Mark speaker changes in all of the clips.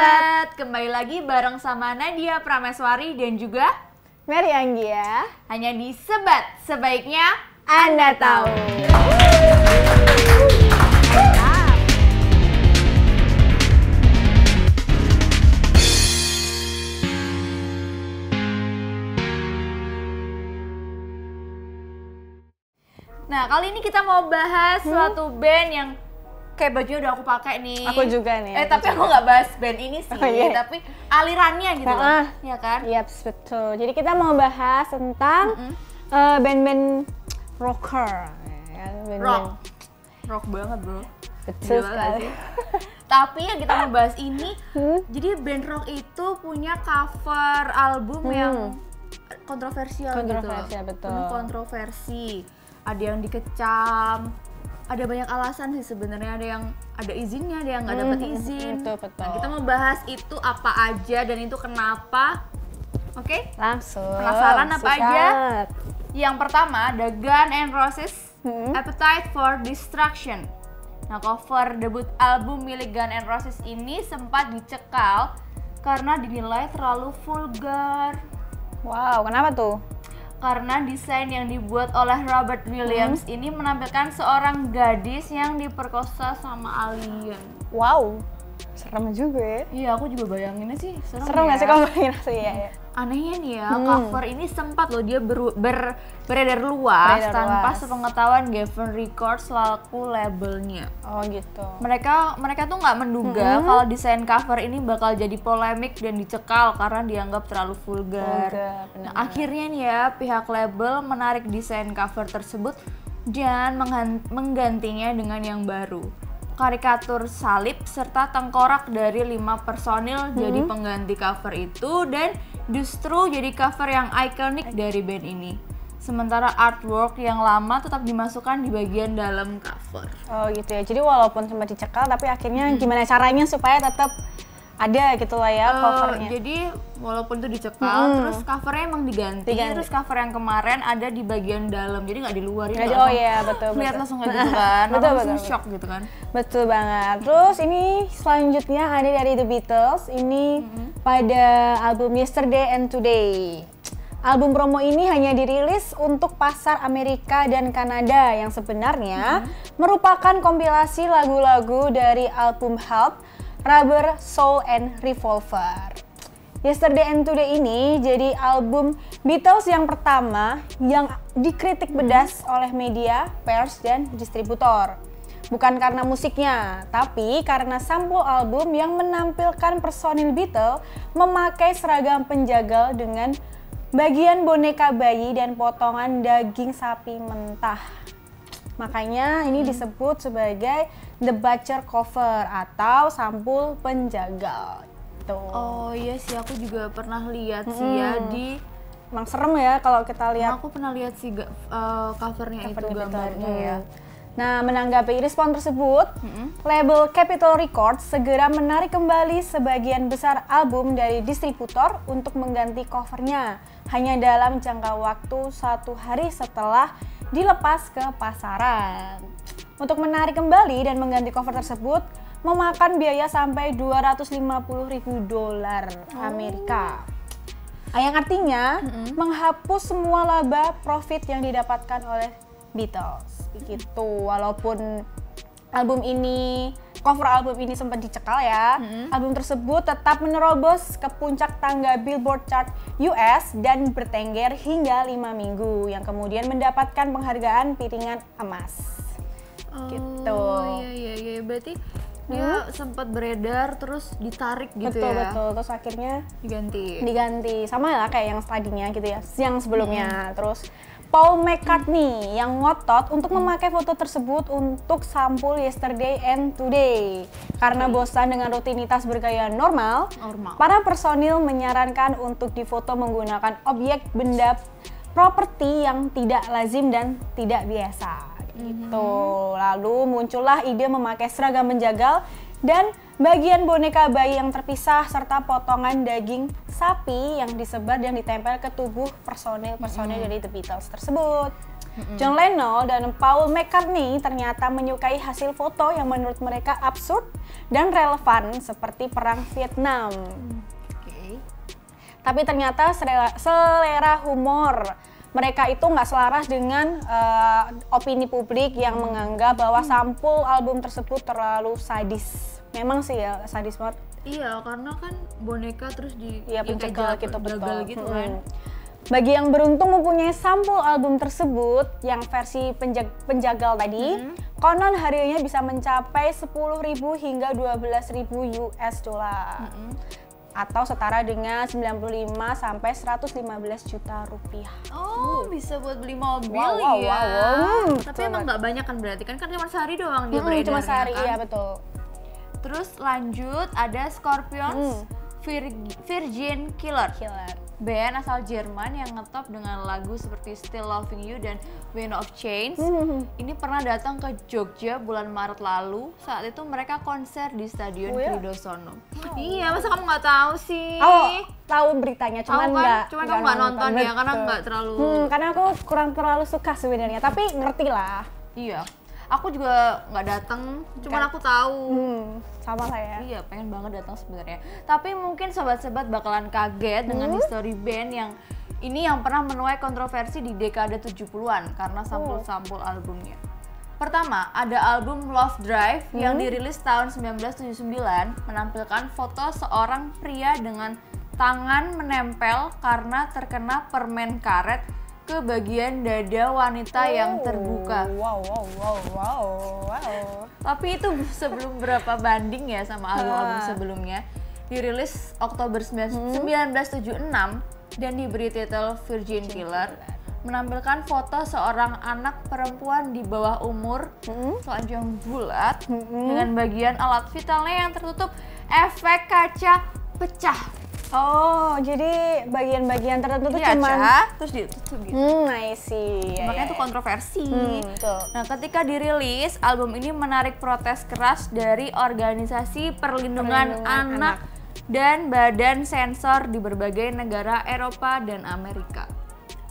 Speaker 1: Sobat, kembali lagi bareng sama Nadia Prameswari dan juga
Speaker 2: Mary Anggia.
Speaker 1: hanya di Sebat, sebaiknya
Speaker 2: Anda tahu.
Speaker 1: Nah, kali ini kita mau bahas suatu band yang kayak bajunya udah aku pakai nih.
Speaker 2: Aku juga nih.
Speaker 1: Tapi aku nggak bahas band ini sih,
Speaker 2: Oh, iya.
Speaker 1: tapi alirannya gitu loh. Ya kan?
Speaker 2: Iya, betul. Jadi kita mau bahas tentang band-band rocker. Ya,
Speaker 1: Rock banget, bro.
Speaker 2: Betul
Speaker 1: Gila
Speaker 2: sekali.
Speaker 1: nggak sih? Tapi yang kita mau bahas ini, jadi band rock itu punya cover album yang kontroversial gitu.
Speaker 2: Kontroversial, betul.
Speaker 1: Penuh kontroversi. Ada yang dikecam, ada banyak alasan sih sebenarnya, ada izinnya, ada yang nggak dapat izin.
Speaker 2: Betul.
Speaker 1: Nah, kita mau bahas itu apa aja dan itu kenapa. Oke?
Speaker 2: Langsung.
Speaker 1: Penasaran apa
Speaker 2: sikat.
Speaker 1: aja? Yang pertama, The Guns N' Roses, Appetite for Destruction. Nah, cover debut album milik Guns N' Roses ini sempat dicekal karena dinilai terlalu vulgar.
Speaker 2: Wow, kenapa tuh?
Speaker 1: Karena desain yang dibuat oleh Robert Williams ini menampilkan seorang gadis yang diperkosa sama alien.
Speaker 2: Wow, serem juga ya.
Speaker 1: Iya, aku juga bayanginnya sih serem
Speaker 2: Serem
Speaker 1: ya.
Speaker 2: nggak sih kalau bayangin asli ya?
Speaker 1: Anehnya nih ya, cover ini sempat loh dia beredar luas
Speaker 2: Beredar
Speaker 1: tanpa
Speaker 2: luas.
Speaker 1: sepengetahuan Geffen Records selaku labelnya.
Speaker 2: Oh gitu.
Speaker 1: Mereka tuh nggak menduga kalau desain cover ini bakal jadi polemik dan dicekal karena dianggap terlalu vulgar.
Speaker 2: benar.
Speaker 1: Nah, akhirnya nih ya pihak label menarik desain cover tersebut dan menggantinya dengan yang baru. Karikatur salib serta tengkorak dari 5 personil jadi pengganti cover itu dan justru jadi cover yang ikonik dari band ini. Sementara artwork yang lama tetap dimasukkan di bagian dalam cover.
Speaker 2: Oh gitu ya. Jadi walaupun sempat dicekal tapi akhirnya gimana caranya supaya tetap ada gitu lah ya covernya.
Speaker 1: Jadi walaupun itu dicekal, terus covernya emang diganti. Terus cover yang kemarin ada di bagian dalam, jadi nggak di luar. Jadi
Speaker 2: Oh iya, betul.
Speaker 1: lihat langsung kayak gitu kan, langsung shock gitu kan.
Speaker 2: Betul banget. Terus ini selanjutnya ada dari The Beatles. Ini pada album Yesterday and Today. Album promo ini hanya dirilis untuk pasar Amerika dan Kanada yang sebenarnya merupakan kompilasi lagu-lagu dari album Help, Rubber, Soul, and Revolver. Yesterday and Today ini jadi album Beatles yang pertama yang dikritik pedas oleh media, pers, dan distributor. Bukan karena musiknya, tapi karena sampul album yang menampilkan personil Beatles memakai seragam penjagal dengan bagian boneka bayi dan potongan daging sapi mentah. Makanya ini disebut sebagai The Butcher Cover atau sampul penjagal. Tuh.
Speaker 1: Oh iya sih, aku juga pernah lihat sih ya di.
Speaker 2: Emang serem ya kalau kita lihat
Speaker 1: Aku pernah lihat sih covernya itu
Speaker 2: cover The Beatles.
Speaker 1: gambarnya ya.
Speaker 2: Nah, menanggapi respon tersebut, label Capitol Records segera menarik kembali sebagian besar album dari distributor untuk mengganti covernya hanya dalam jangka waktu 1 hari setelah dilepas ke pasaran. Untuk menarik kembali dan mengganti cover tersebut memakan biaya sampai $250.000 Amerika. Yang artinya menghapus semua laba profit yang didapatkan oleh Beatles. Begitu. Walaupun cover album ini sempat dicekal ya, album tersebut tetap menerobos ke puncak tangga Billboard chart US dan bertengger hingga 5 minggu yang kemudian mendapatkan penghargaan piringan emas. Gitu.
Speaker 1: Oh iya, berarti dia sempat beredar terus ditarik gitu ya.
Speaker 2: Betul. Terus akhirnya
Speaker 1: diganti.
Speaker 2: Sama lah kayak yang tadinya gitu ya, yang sebelumnya. Terus Paul McCartney yang ngotot untuk memakai foto tersebut untuk sampul Yesterday and Today. Karena bosan dengan rutinitas bergaya normal, para personil menyarankan untuk difoto menggunakan objek benda properti yang tidak lazim dan tidak biasa. Gitu. Lalu muncullah ide memakai seragam penjagal dan bagian boneka bayi yang terpisah serta potongan daging sapi yang disebar dan ditempel ke tubuh personil dari The Beatles tersebut. John Lennon dan Paul McCartney ternyata menyukai hasil foto yang menurut mereka absurd dan relevan seperti Perang Vietnam. Tapi ternyata selera humor mereka itu nggak selaras dengan opini publik yang menganggap bahwa sampul album tersebut terlalu sadis. Memang sih ya sadis banget.
Speaker 1: Iya, karena kan boneka terus
Speaker 2: penjagal gitu,
Speaker 1: betul. Gitu kan.
Speaker 2: Bagi yang beruntung mempunyai sampul album tersebut yang versi penjagal tadi, konon harganya bisa mencapai 10.000 hingga 12.000 US dollar. Atau setara dengan 95 sampai 115 juta rupiah.
Speaker 1: Oh, bisa buat beli mobil
Speaker 2: Wow.
Speaker 1: Tapi emang nggak banyak kan berarti kan cuma sehari doang dia beredarnya
Speaker 2: cuma sehari,
Speaker 1: kan?
Speaker 2: iya betul.
Speaker 1: Terus lanjut ada Scorpions Virgin Killer. Band asal Jerman yang ngetop dengan lagu seperti Still Loving You dan Wind of Change. Ini pernah datang ke Jogja bulan Maret lalu. Saat itu mereka konser di Stadion Kridosono. Iya, masa kamu nggak tahu sih?
Speaker 2: Tahu beritanya, cuman
Speaker 1: kamu nggak nonton ya, karena nggak terlalu.
Speaker 2: Karena aku kurang terlalu suka sebenarnya, tapi ngerti lah.
Speaker 1: Iya. Aku juga nggak datang, cuman aku tahu.
Speaker 2: Sama lah ya.
Speaker 1: Iya, pengen banget datang sebenarnya. Tapi mungkin sobat-sobat bakalan kaget dengan history band yang pernah menuai kontroversi di dekade 70-an karena sampul-sampul albumnya. Pertama, ada album Love Drive yang dirilis tahun 1979 menampilkan foto seorang pria dengan tangan menempel karena terkena permen karet ke bagian dada wanita yang terbuka.
Speaker 2: Wow.
Speaker 1: Tapi itu sebelum berapa banding ya sama album-album sebelumnya. Dirilis Oktober 1976 dan diberi titel Virgin Killer. Menampilkan foto seorang anak perempuan di bawah umur, telanjang bulat, dengan bagian alat vitalnya yang tertutup efek kaca pecah.
Speaker 2: Oh, jadi bagian-bagian tertentu tuh cuman
Speaker 1: terus ditutup gitu.
Speaker 2: I see.
Speaker 1: Makanya itu kontroversi.
Speaker 2: Betul.
Speaker 1: Nah, ketika dirilis, album ini menarik protes keras dari organisasi perlindungan anak dan badan sensor di berbagai negara Eropa dan Amerika.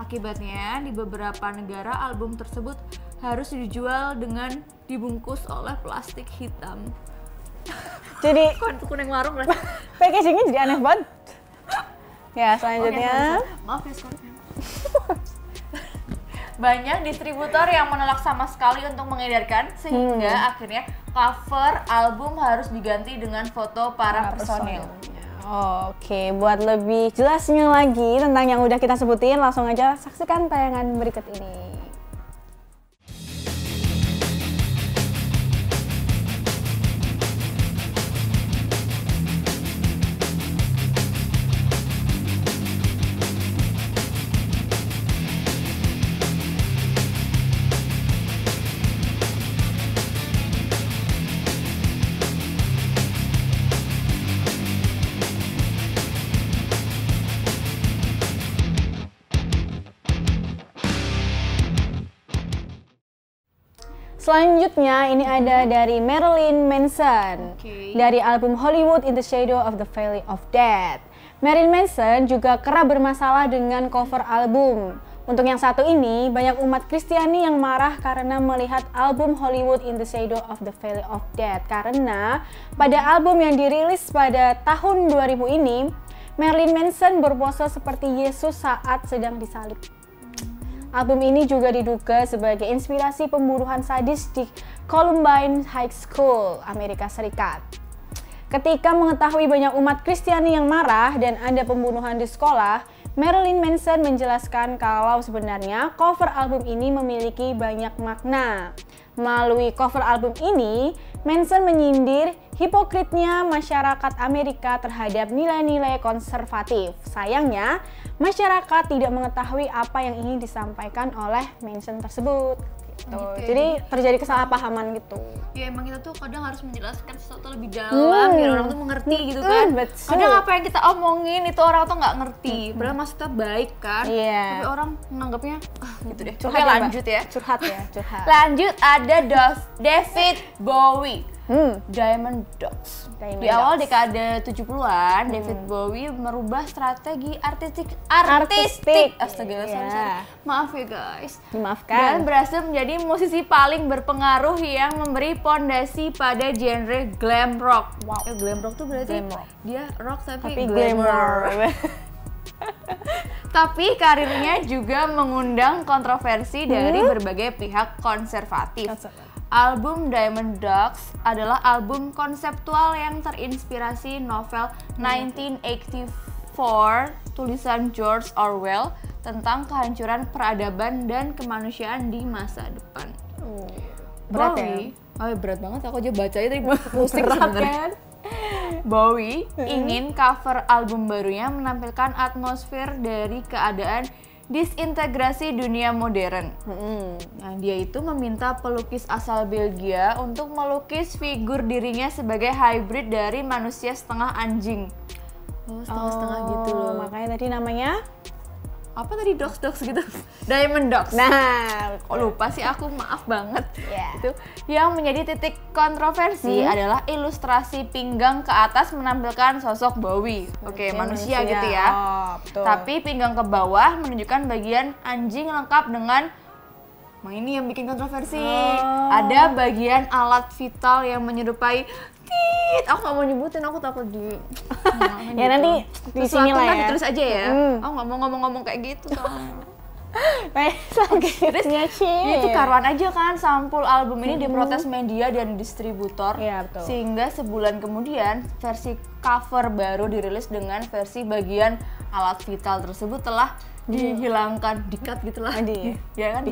Speaker 1: Akibatnya, di beberapa negara album tersebut harus dijual dengan dibungkus oleh plastik hitam.
Speaker 2: Jadi
Speaker 1: kuning warung lah.
Speaker 2: Packagingnya jadi aneh banget. Ya, selanjutnya.
Speaker 1: Maaf ya Scorpion. Banyak distributor yang menolak sama sekali untuk mengedarkan sehingga akhirnya cover album harus diganti dengan foto para personil.
Speaker 2: Oke, buat lebih jelasnya lagi tentang yang udah kita sebutin, langsung aja saksikan tayangan berikut ini. Selanjutnya ini ada dari Marilyn Manson dari album Hollywood in the Shadow of the Valley of Death. Marilyn Manson juga kerap bermasalah dengan cover album. Untuk yang satu ini, banyak umat Kristiani yang marah karena melihat album Hollywood in the Shadow of the Valley of Death. Karena pada album yang dirilis pada tahun 2000 ini, Marilyn Manson berpose seperti Yesus saat sedang disalib. Album ini juga diduga sebagai inspirasi pembunuhan sadis di Columbine High School, Amerika Serikat. Ketika mengetahui banyak umat Kristiani yang marah dan ada pembunuhan di sekolah, Marilyn Manson menjelaskan kalau sebenarnya cover album ini memiliki banyak makna. Melalui cover album ini, Manson menyindir hipokritnya masyarakat Amerika terhadap nilai-nilai konservatif. Sayangnya, masyarakat tidak mengetahui apa yang ingin disampaikan oleh Manson tersebut. Gitu. Jadi terjadi kesalahpahaman gitu.
Speaker 1: Ya emang kita tuh kadang harus menjelaskan sesuatu lebih dalam biar orang tuh mengerti gitu kan. Kadang apa yang kita omongin itu orang tuh nggak ngerti. Padahal maksudnya baik kan. Tapi orang menganggapnya gitu deh. Oke, lanjut ya.
Speaker 2: Curhat.
Speaker 1: Lanjut ada David Bowie. Diamond Dogs.
Speaker 2: Diamond
Speaker 1: Di awal
Speaker 2: Dogs.
Speaker 1: dekade 70-an, David Bowie merubah strategi artistik. Astaga, sorry. Maaf ya guys.
Speaker 2: Dimaafkan.
Speaker 1: Dan berhasil menjadi musisi paling berpengaruh yang memberi pondasi pada genre glam rock.
Speaker 2: Wow.
Speaker 1: Glam rock tuh berarti
Speaker 2: Glam rock.
Speaker 1: dia rock tapi
Speaker 2: glamour.
Speaker 1: Tapi karirnya juga mengundang kontroversi dari berbagai pihak konservatif. Album Diamond Dogs adalah album konseptual yang terinspirasi novel 1984 tulisan George Orwell tentang kehancuran peradaban dan kemanusiaan di masa depan.
Speaker 2: Berat ya?
Speaker 1: Berat banget, aku aja bacanya tadi pusing
Speaker 2: Berat
Speaker 1: sebenarnya.
Speaker 2: kan?
Speaker 1: Bowie ingin cover album barunya menampilkan atmosfer dari keadaan disintegrasi dunia modern. Nah, dia itu meminta pelukis asal Belgia untuk melukis figur dirinya sebagai hybrid dari manusia setengah anjing. Setengah-setengah gitu loh.
Speaker 2: Makanya tadi namanya
Speaker 1: Apa tadi dogs gitu? Diamond Dogs.
Speaker 2: Nah,
Speaker 1: Kok lupa sih aku, maaf banget.
Speaker 2: Yeah.
Speaker 1: Itu yang menjadi titik kontroversi adalah ilustrasi pinggang ke atas menampilkan sosok Bowie. Oke, manusia gitu ya.
Speaker 2: Betul.
Speaker 1: Tapi pinggang ke bawah menunjukkan bagian anjing lengkap dengan ini yang bikin kontroversi. Ada bagian alat vital yang menyerupai tit. Aku gak mau nyebutin, aku takut di
Speaker 2: ya nanti di sini lah ya.
Speaker 1: Ditulis aja ya. Aku gak mau ngomong-ngomong kayak gitu soalnya. Itu karuan aja kan, sampul album ini diprotes media dan distributor.
Speaker 2: Iya, betul.
Speaker 1: Sehingga sebulan kemudian versi cover baru dirilis dengan versi bagian alat vital tersebut telah dihilangkan, di-cut gitu lah. Ya kan,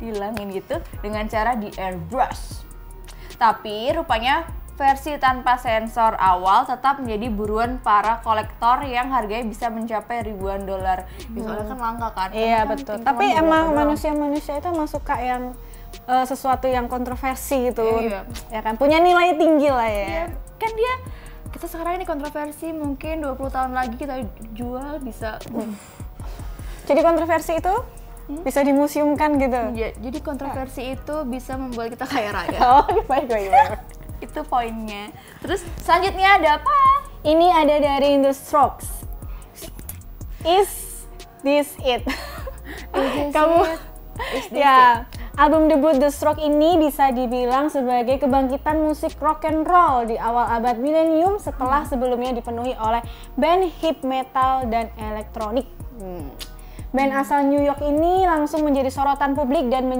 Speaker 1: dihilangin gitu dengan cara di airbrush. Tapi rupanya versi tanpa sensor awal tetap menjadi buruan para kolektor yang harganya bisa mencapai ribuan dolar. Soalnya kan langka kan.
Speaker 2: Iya,
Speaker 1: kan
Speaker 2: betul. Tapi emang manusia-manusia itu emang suka yang sesuatu yang kontroversi gitu.
Speaker 1: Iya.
Speaker 2: Ya kan, punya nilai tinggi lah ya.
Speaker 1: Iya, kan dia kita sekarang ini kontroversi, mungkin 20 tahun lagi kita jual bisa.
Speaker 2: Jadi kontroversi itu bisa dimuseumkan gitu.
Speaker 1: Ya, jadi kontroversi itu bisa membuat kita kaya raya.
Speaker 2: Oh, baik.
Speaker 1: Itu poinnya. Terus selanjutnya ada apa?
Speaker 2: Ini ada dari The Strokes. Is this it? Kamu ya, album debut The Strokes ini bisa dibilang sebagai kebangkitan musik rock and roll di awal abad milenium setelah sebelumnya dipenuhi oleh band hip metal dan elektronik. Band asal New York ini langsung menjadi sorotan publik dan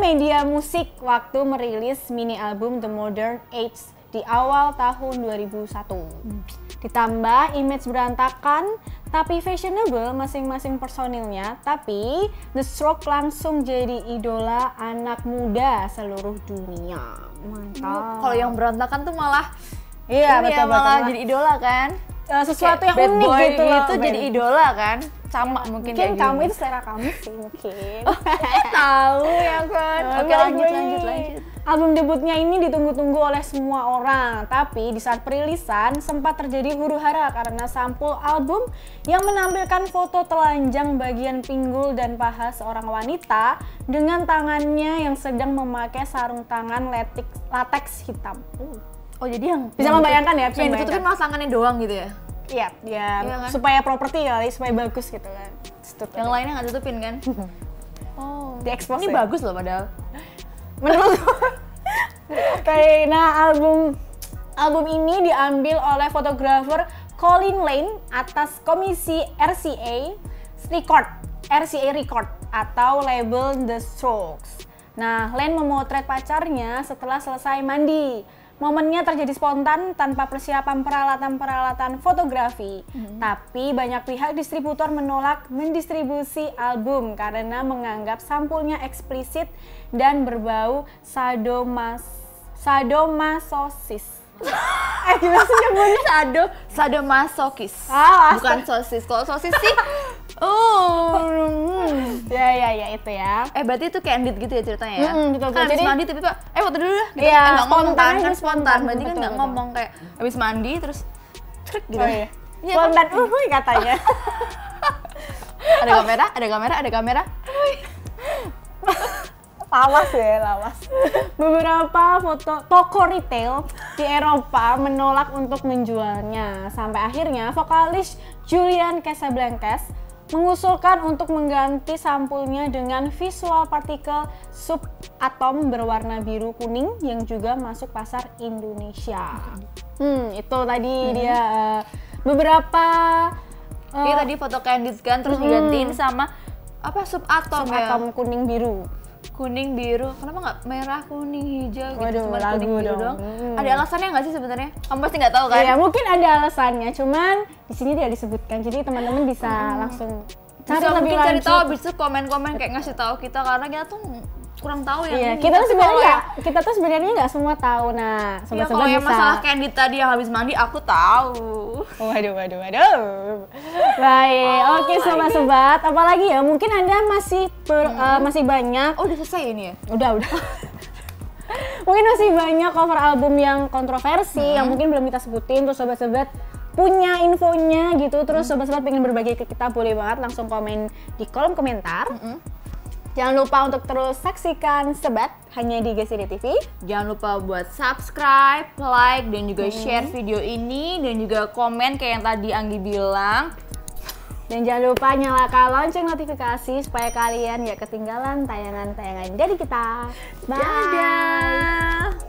Speaker 2: media musik waktu merilis mini album The Modern Age di awal tahun 2001. Ditambah image berantakan tapi fashionable masing-masing personilnya, tapi The Strokes langsung jadi idola anak muda seluruh dunia. Mantap.
Speaker 1: Kalau yang berantakan tuh malah
Speaker 2: betul.
Speaker 1: jadi idola kan?
Speaker 2: Sesuatu yang
Speaker 1: bad
Speaker 2: unik
Speaker 1: boy
Speaker 2: gitu loh.
Speaker 1: jadi idola kan? Sama mungkin kayak
Speaker 2: kamu
Speaker 1: gini.
Speaker 2: itu selera kamu sih mungkin.
Speaker 1: Tahu ya kan. Oke, lanjut.
Speaker 2: Album debutnya ini ditunggu-tunggu oleh semua orang, tapi di saat perilisan sempat terjadi huru-hara karena sampul album yang menampilkan foto telanjang bagian pinggul dan paha seorang wanita dengan tangannya yang sedang memakai sarung tangan latex hitam.
Speaker 1: Oh, jadi yang
Speaker 2: Bisa membayangkan ya?
Speaker 1: Yang ditutupin malah tangannya doang gitu ya?
Speaker 2: Iya,
Speaker 1: kan?
Speaker 2: supaya properti kali, supaya bagus gitu kan.
Speaker 1: Yang lainnya nggak tutupin kan? Oh,
Speaker 2: diekspos
Speaker 1: ini
Speaker 2: ya?
Speaker 1: bagus loh padahal.
Speaker 2: Menurut nah album ini diambil oleh fotografer Colin Lane atas komisi RCA Record atau label The Strokes. Nah, Lane memotret pacarnya setelah selesai mandi. Momennya terjadi spontan tanpa persiapan peralatan fotografi. Tapi banyak pihak distributor menolak mendistribusi album karena menganggap sampulnya eksplisit dan berbau sadomasosis. Gimana sih nyebutnya?
Speaker 1: Sadomasokis. Bukan sosis. Kalau sosis sih
Speaker 2: ya itu ya.
Speaker 1: Berarti itu candid gitu ya ceritanya ya?
Speaker 2: Betul.
Speaker 1: Kan
Speaker 2: Jadi
Speaker 1: habis mandi tiba-tiba, foto dulu dah. Gitu.
Speaker 2: Iya,
Speaker 1: Nggak ngomong kan
Speaker 2: spontan.
Speaker 1: Berarti kan nggak
Speaker 2: Betul.
Speaker 1: ngomong kayak habis mandi terus trik gitu.
Speaker 2: Oh iya.
Speaker 1: Iya,
Speaker 2: Spontan katanya.
Speaker 1: Ada kamera.
Speaker 2: Lawas ya, lawas. Beberapa foto toko retail di Eropa menolak untuk menjualnya. Sampai akhirnya vokalis Julian Casablancas mengusulkan untuk mengganti sampulnya dengan visual partikel subatom berwarna biru kuning yang juga masuk pasar Indonesia. Itu tadi dia beberapa
Speaker 1: Ini tadi foto Candid kan terus digantiin sama apa subatom ya?
Speaker 2: subatom kuning biru.
Speaker 1: Kuning biru, kenapa nggak merah kuning hijau gitu?
Speaker 2: Waduh,
Speaker 1: Cuma
Speaker 2: lagu
Speaker 1: kuning biru
Speaker 2: dong.
Speaker 1: doang. Ada alasannya nggak sih sebenarnya? Kamu pasti nggak tahu kan?
Speaker 2: Ya mungkin ada alasannya, cuman di sini tidak disebutkan. Jadi teman-teman bisa langsung cari
Speaker 1: Bisa
Speaker 2: lebih
Speaker 1: mungkin cari
Speaker 2: lanjut.
Speaker 1: tahu habis itu komen-komen kayak ngasih tahu kita karena kita tuh kurang tahu yang
Speaker 2: Iya,
Speaker 1: ini.
Speaker 2: kita tuh
Speaker 1: Tapi
Speaker 2: sebenarnya
Speaker 1: kalau
Speaker 2: kita tuh sebenarnya nggak semua tahu. Nah,
Speaker 1: ya,
Speaker 2: sobat-sobat
Speaker 1: kalau yang
Speaker 2: bisa.
Speaker 1: masalah Candid tadi yang habis mandi aku tahu.
Speaker 2: Waduh. Baik, oke sobat-sobat. Apalagi ya? Mungkin Anda masih banyak.
Speaker 1: Oh udah selesai ini ya?
Speaker 2: Udah. Mungkin masih banyak cover album yang kontroversi yang mungkin belum kita sebutin. Terus sobat-sobat punya infonya gitu. Terus sobat-sobat pengen berbagi ke kita, boleh banget langsung komen di kolom komentar. Jangan lupa untuk terus saksikan Sebat hanya di GCD TV.
Speaker 1: Jangan lupa buat subscribe, like, dan juga share video ini dan juga komen kayak yang tadi Anggi bilang.
Speaker 2: Dan jangan lupa nyalakan lonceng notifikasi supaya kalian gak ketinggalan tayangan-tayangan dari kita. Bye!
Speaker 1: Dadah!